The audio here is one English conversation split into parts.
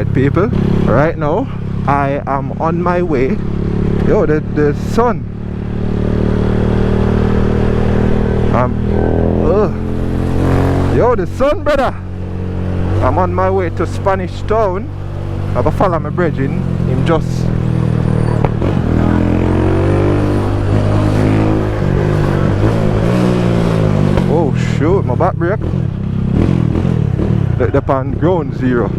Alright people, right now I am on my way. Yo, the sun. Yo, the sun, brother. I'm on my way to Spanish Town. I go follow my brethren. Him just oh shoot, my back brake. The pan ground zero.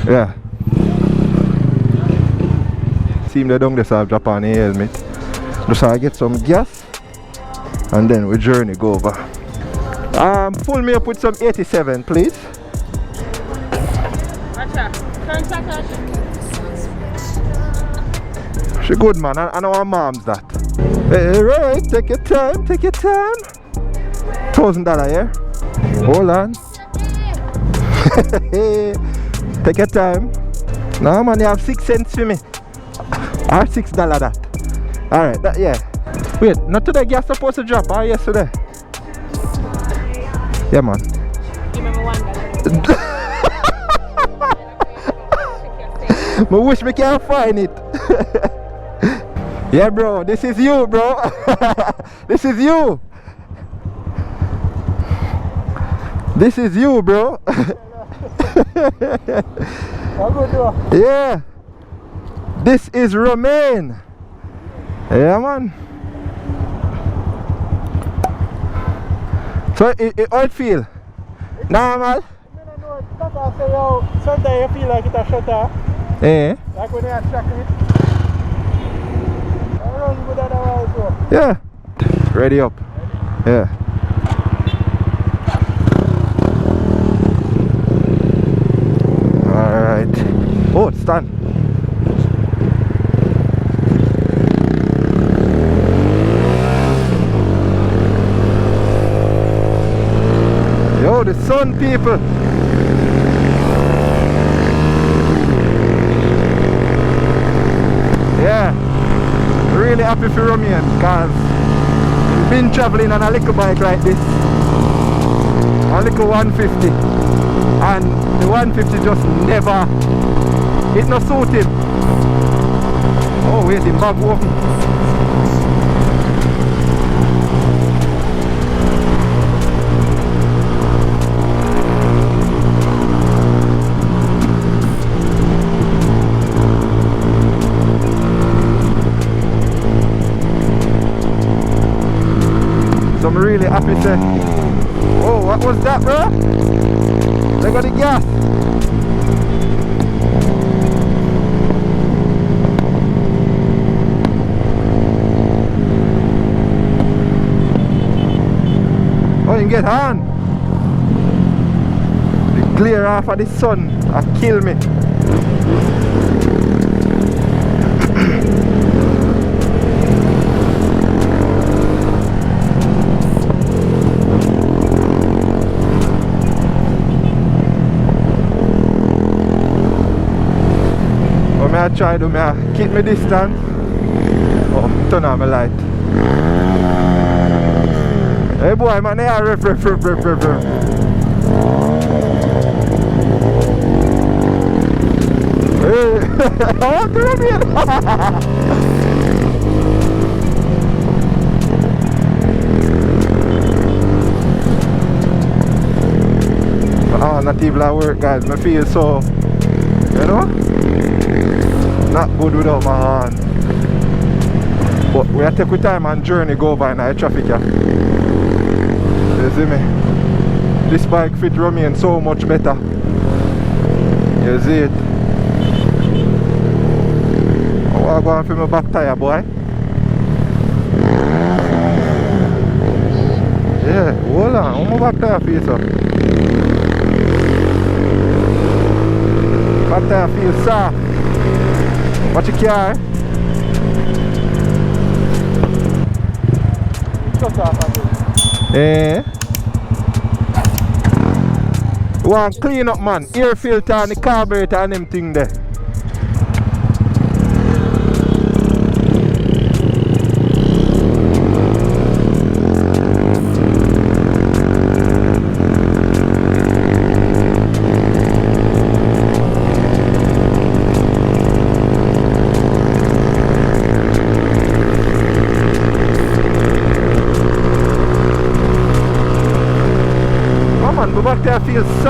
Yeah. See him there down there, so I'll drop on the helmet. Just so I get some gas and then we journey go over. Pull me up with some 87 please. She good man, I know her mom's that. Hey, right, take your time, take your time. $1,000 here. Hold on. Take your time. No man, you have 6 cents for me. Or $6 that. Alright, that yeah. Wait, not today gas supposed to drop or yesterday? Yeah man. Give me $1. I wish me can find it. Yeah bro, this is you bro. This is you. This is you bro. Yeah. This is Romaine. Yeah man. So how it feel? Normal? Sometimes you feel like it's a shutter. Eh? Like when you are tracking it. I run with that also. Yeah. Ready up. Yeah. Alright. Oh, it's done. Yo, the sun people. Yeah. Really happy for Romaine because we've been traveling on a little bike like this. A little 150. And the 150 just never, it no suit him. Oh wait, the bag walking. So I'm really happy to. Oh, what was that bro? They got the gas. Oh, you can get on. The glare off of the sun kill me. I try to keep my distance. Oh, turn on my light. Hey boy, man, they are ref. Hey, I want to run here. Oh, not even at work guys, I feel so, you know? Not good without my hand. But we have to take our time and journey go by in the traffic here. You see me? This bike fit Romaine so much better. You see it? I want to go and fill my back tire boy. Yeah, hold on, how my back tire feel so? Back tire feels soft. Watch your car. Eh? Want clean up man. Air filter and the carburetor and them thing there.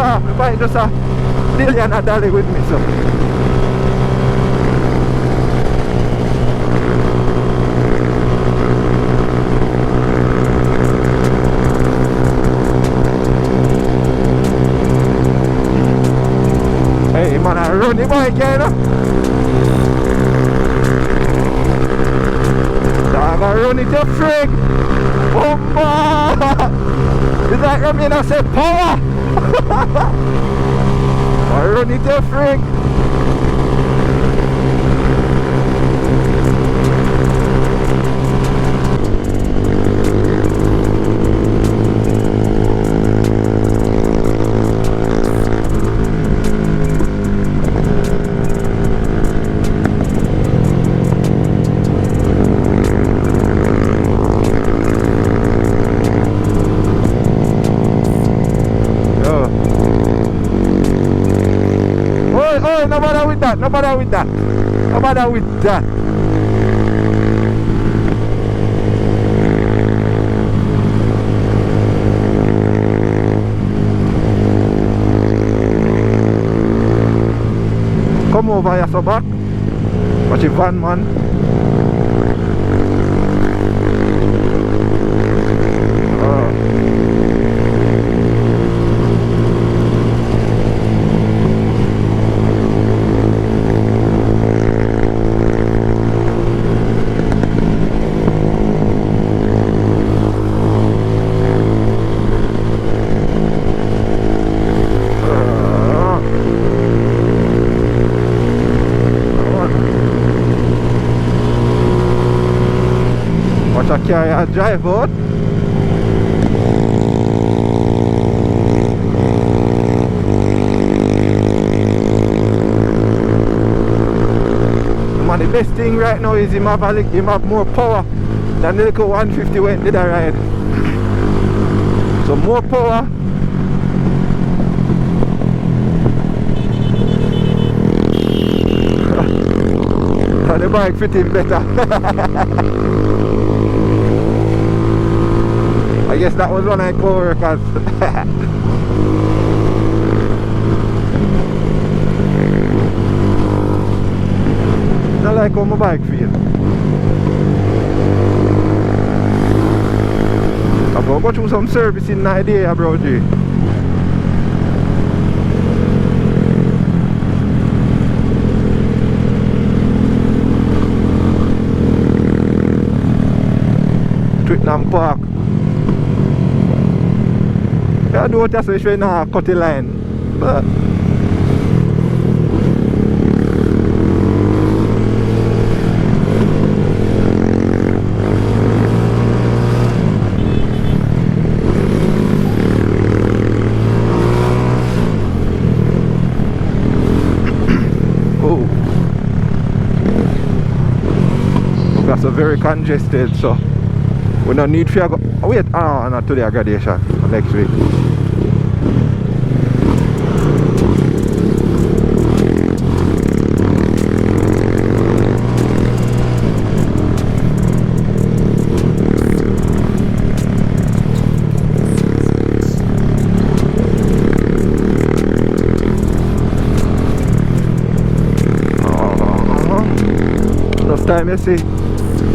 off. The bike just a dilly and a dally with me, so. Hey man, I run the bike, you know? Dog, I run it to frig. Bomba! It's like I mean I said power! I run it to frig. Oh, no bother with that, no bother with that. No bother with that. Come over here, so back. Watch your van, man. Carry a drive out. Man, the best thing right now is him have more power than the little 150 when did I ride. So more power. And the bike fitting better. I guess that was one of my co-workers. I like how my bike feel. I'm gonna go through some servicing idea, bro G. Twickenham Park. I do what I say, you know, cut the line. But oh, that's a very congested, so we don't need to go. Wait, not today, a graduation next week. Enough time you see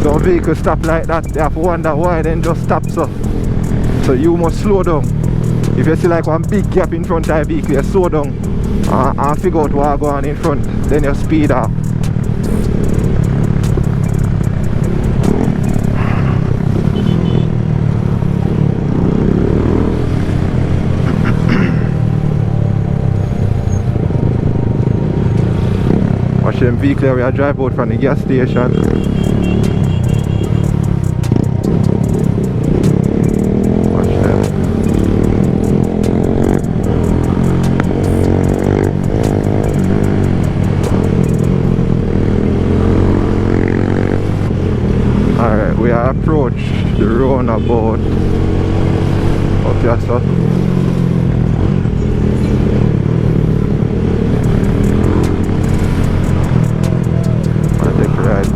some vehicles stop like that, they have to wonder why they just stop so you must slow down. If you see like one big gap in front of a vehicle, you slow down and figure out what's going on in front, then you speed up. Watch them vehicle we are drive out from the gas station. We approach the roundabout up here, so I'll take a ride.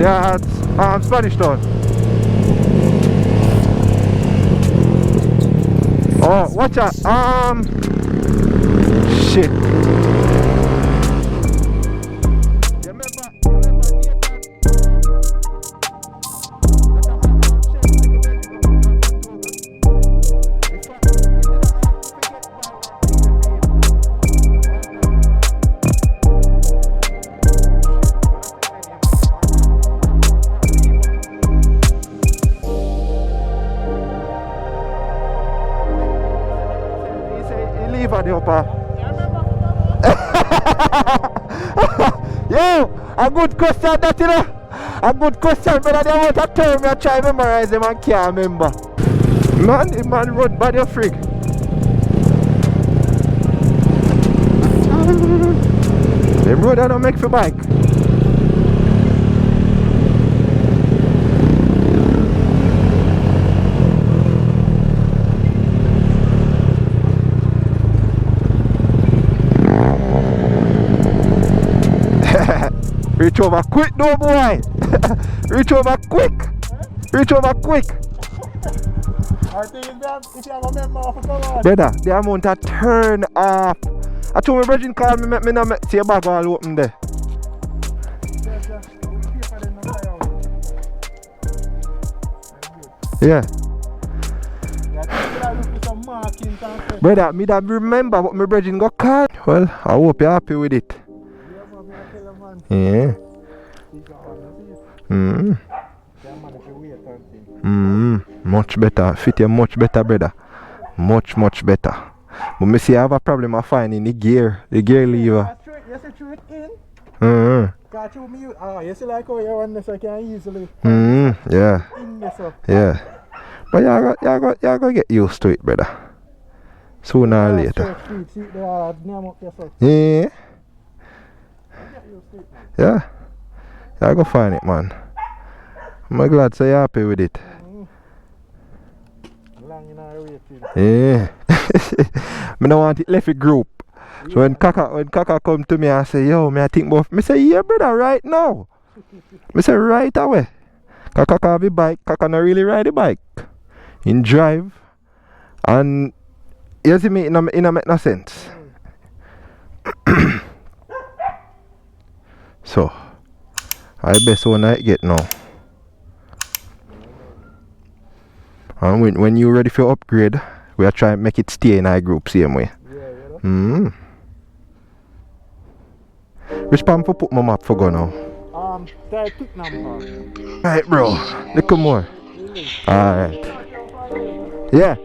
Yeah, it's Spanish Town. Oh, watch out. Shit. Yo, a good question that, you know. A good question, but I want to term I try to memorize them and can't remember. Man, the man run by the freak. Them road I don't make for bike. Reach over quick though, boy. Reach over quick. Reach over quick. I think if you have a member of a car. Brother, the amount of turn off. I told my brother call me, make me not see a bag all open there. Yeah. Brother, me that remember what my brother got caught. Well, I hope you're happy with it. Yeah. Much better. Fit you much better, brother. Much better. But me see I have a problem of finding the gear lever. You see through it in? Got you me. You see like how you want this I can easily. Yeah. In this up. Yeah. But you gotta get used to it, brother. Sooner or later. Yeah. Yeah. I go find it, man. I'm glad so you're happy with it. Yeah. I don't want it left a group. So when Kaka come to me and say, yo, I think about me say, yeah, brother, right now. Me say right away. Kaka have a bike, Kaka not really ride the bike. In drive. And you see me, it don't make no sense. So I best one I get now. And when you're ready for upgrade, we are trying to make it stay in our group same way. Which pump for put my map for go now? That pick number. Right, bro. Look more. Alright. Yeah.